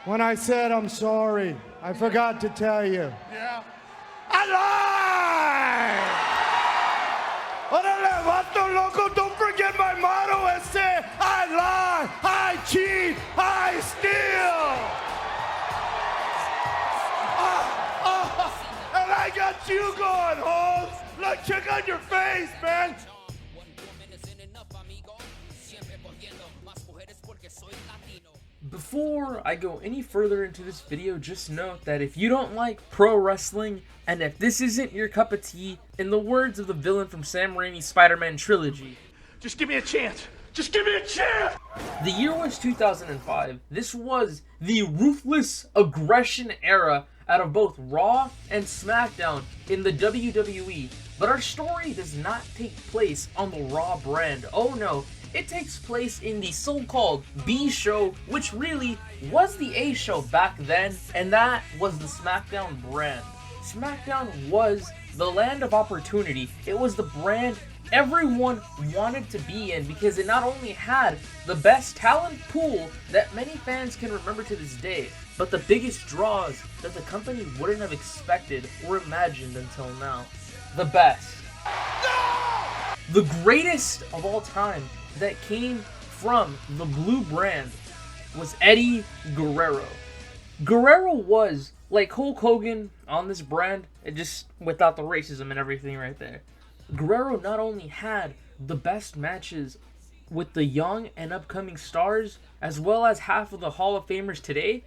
When I said I'm sorry, I forgot to tell you. Yeah. I lied! Órale, vato loco, don't forget my motto is say, I lie, I cheat, I steal! And I got you going, Holmes! Look, check out your face, man! Before I go any further into this video, just note that if you don't like pro wrestling, and if this isn't your cup of tea, in the words of the villain from Sam Raimi's Spider-Man trilogy, Just give me a chance. Just give me a chance. the year was 2005. This was the ruthless aggression era out of both Raw and Smackdown in the WWE. But our story does not take place on the Raw brand. Oh no, it takes place in the so-called B show, which really was the A show back then, and that was the Smackdown brand. Smackdown was the land of opportunity. It was the brand everyone wanted to be in because it not only had the best talent pool that many fans can remember to this day, but the biggest draws that the company wouldn't have expected or imagined until now. The best. The greatest of all time that came from the blue brand was Eddie Guerrero. Guerrero was like Hulk Hogan on this brand, just without the racism and everything right there. Guerrero not only had the best matches with the young and upcoming stars, as well as half of the Hall of Famers today,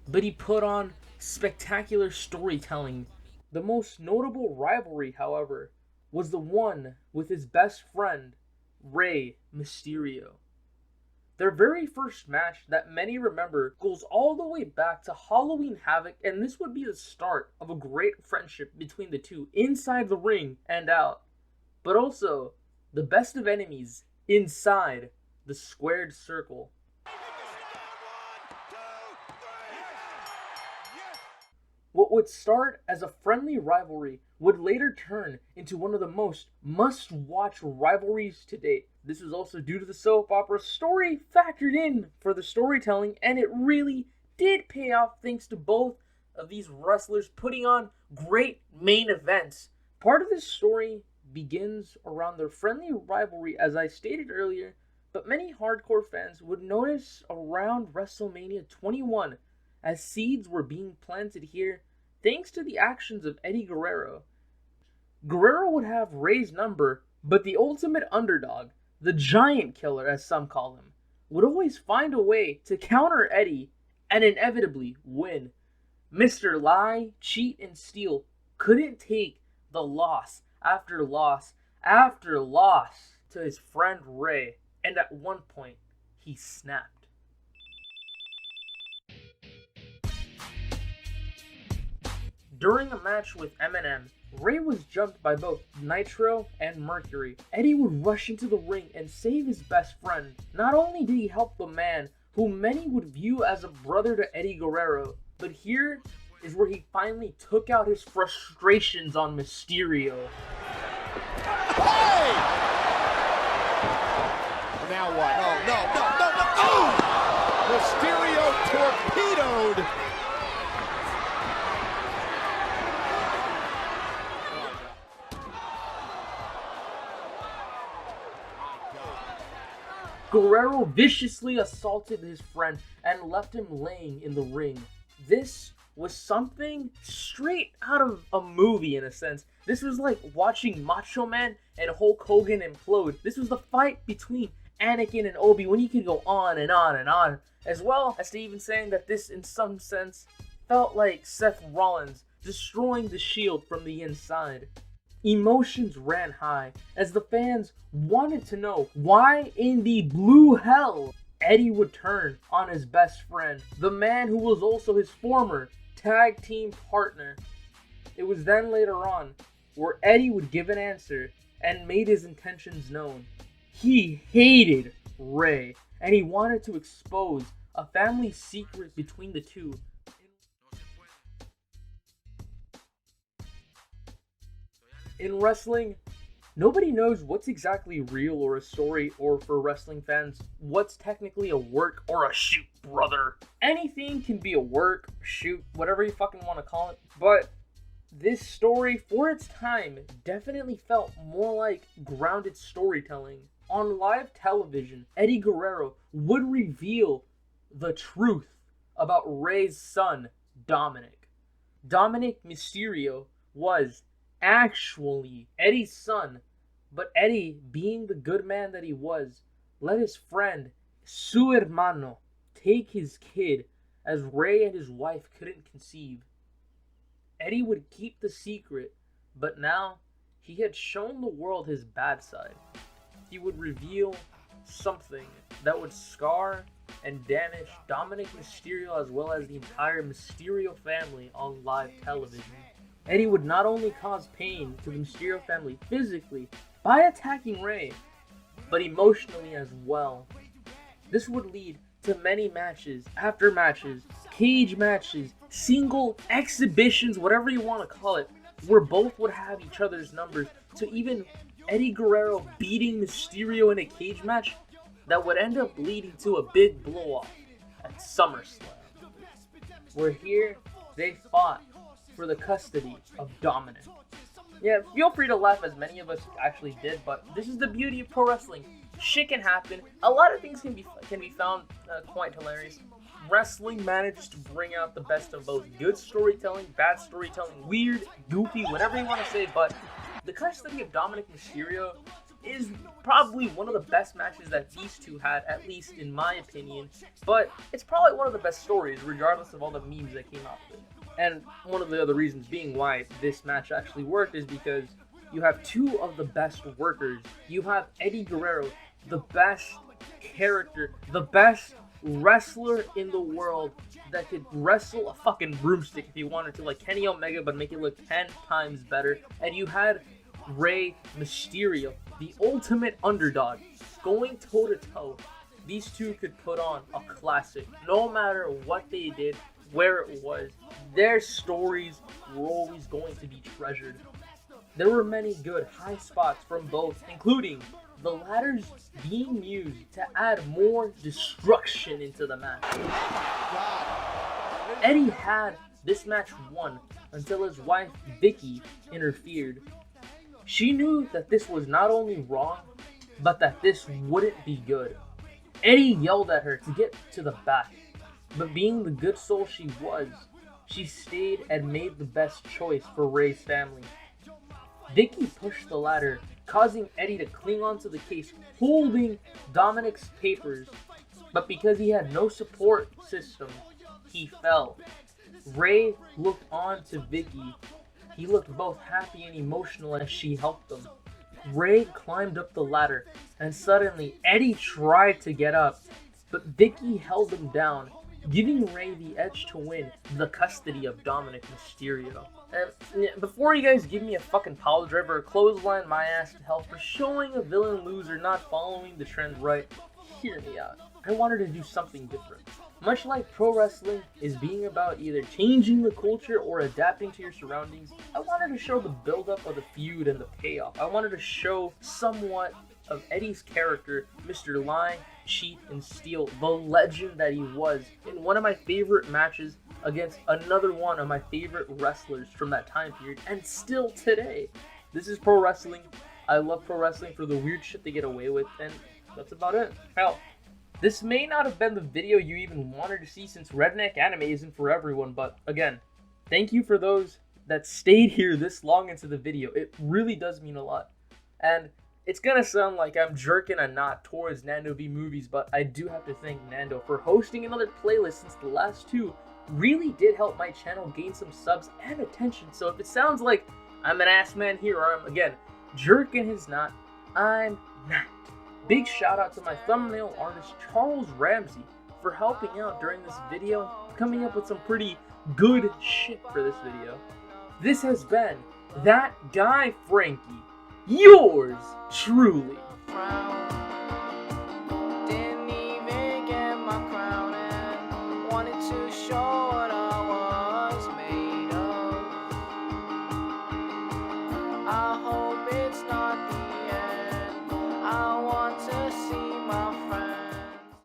but he put on spectacular storytelling. The most notable rivalry, however, was the one with his best friend, Rey Mysterio. Their very first match that many remember goes all the way back to Halloween Havoc, and this would be the start of a great friendship between the two inside the ring and out, but also the best of enemies inside the squared circle. What would start as a friendly rivalry would later turn into one of the most must-watch rivalries to date. This was also due to the soap opera story factored in for the storytelling, and it really did pay off thanks to both of these wrestlers putting on great main events. Part of this story begins around their friendly rivalry, as I stated earlier, but many hardcore fans would notice around WrestleMania 21 as seeds were being planted here thanks to the actions of Eddie Guerrero. Guerrero would have Rey's number, but the ultimate underdog, the giant killer as some call him, would always find a way to counter Eddie and inevitably win. Mr. Lie, Cheat, and Steal couldn't take the loss after loss after loss to his friend Rey, and at one point, he snapped. During a match with Eminem, Rey was jumped by both Nitro and Mercury. Eddie would rush into the ring and save his best friend. Not only did he help the man who many would view as a brother to Eddie Guerrero, but here is where he finally took out his frustrations on Mysterio. Hey! Now what? No. Oh! Mysterio torpedoed. Guerrero viciously assaulted his friend and left him laying in the ring. This was something straight out of a movie in a sense. This was like watching Macho Man and Hulk Hogan implode. This was the fight between Anakin and Obi-Wan. You could go on and on and on. As well as to even saying that this in some sense felt like Seth Rollins destroying the Shield from the inside. Emotions ran high as the fans wanted to know why in the blue hell Eddie would turn on his best friend, the man who was also his former tag team partner. It was then later on where Eddie would give an answer and made his intentions known. He hated Rey and he wanted to expose a family secret between the two. In wrestling, Nobody knows what's exactly real or a story, or for wrestling fans, what's technically a work or a shoot, brother. Anything can be a work, shoot, whatever you fucking want to call it, but this story, for its time, definitely felt more like grounded storytelling. On live television, Eddie Guerrero would reveal the truth about Rey's son, Dominic. Dominic Mysterio was actually Eddie's son, but Eddie, being the good man that he was, let his friend, su hermano, take his kid, as Rey and his wife couldn't conceive. Eddie would keep the secret, but now he had shown the world his bad side. He would reveal something that would scar and damage Dominic Mysterio as well as the entire Mysterio family on live television. Eddie would not only cause pain to the Mysterio family physically by attacking Rey, but emotionally as well. This would lead to many matches, after matches, cage matches, single exhibitions, whatever you want to call it, where both would have each other's numbers, to even Eddie Guerrero beating Mysterio in a cage match that would end up leading to a big blow-off at SummerSlam, where here they fought for the custody of Dominic. Yeah, feel free to laugh, as many of us actually did, but this is the beauty of pro wrestling. Shit can happen. A lot of things can be found quite hilarious. Wrestling manages to bring out the best of both good storytelling, bad storytelling, weird, goofy, whatever you want to say, but the custody of Dominic Mysterio is probably one of the best matches that these two had, at least in my opinion, but it's probably one of the best stories, regardless of all the memes that came out of it. And one of the other reasons being why this match actually worked is because you have two of the best workers. You have Eddie Guerrero, the best character, the best wrestler in the world that could wrestle a fucking broomstick if he wanted to, like Kenny Omega, but make it look 10 times better. And you had Rey Mysterio, the ultimate underdog, going toe to toe. These two could put on a classic, no matter what they did, where it was. Their stories were always going to be treasured. There were many good high spots from both, including the ladders being used to add more destruction into the match. Eddie had this match won until his wife Vicky interfered. She knew that this was not only wrong, but that this wouldn't be good. Eddie yelled at her to get to the back, but being the good soul she was, she stayed and made the best choice for Rey's family. Vicky pushed the ladder, causing Eddie to cling onto the case, holding Dominic's papers, but because he had no support system, he fell. Rey looked on to Vicky. He looked both happy and emotional as she helped him. Rey climbed up the ladder, and suddenly Eddie tried to get up, but Vicky held him down, giving Rey the edge to win the custody of Dominic Mysterio. And before you guys give me a fucking pile driver or clothesline my ass to hell for showing a villain loser not following the trend right, hear me out. I wanted to do something different. Much like pro wrestling is being about either changing the culture or adapting to your surroundings, I wanted to show the build-up of the feud and the payoff. I wanted to show somewhat of Eddie's character, Mr. Lie, Cheat, and Steal, the legend that he was, in one of my favorite matches against another one of my favorite wrestlers from that time period, and still today. This is pro wrestling. I love pro wrestling for the weird shit they get away with, and that's about it. Hell, this may not have been the video you even wanted to see, since redneck anime isn't for everyone, but again, thank you for those that stayed here this long into the video. It really does mean a lot. And it's gonna sound like I'm jerking a knot towards Nando V Movies, but I do have to thank Nando for hosting another playlist, since the last two really did help my channel gain some subs and attention. So if it sounds like I'm an ass man here, or I'm, again, jerking his knot, I'm not. Big shout out to my thumbnail artist Charles Ramsey for helping out during this video, coming up with some pretty good shit for this video. This has been That Guy Frankie, yours truly. Didn't even get my crown and wanted to show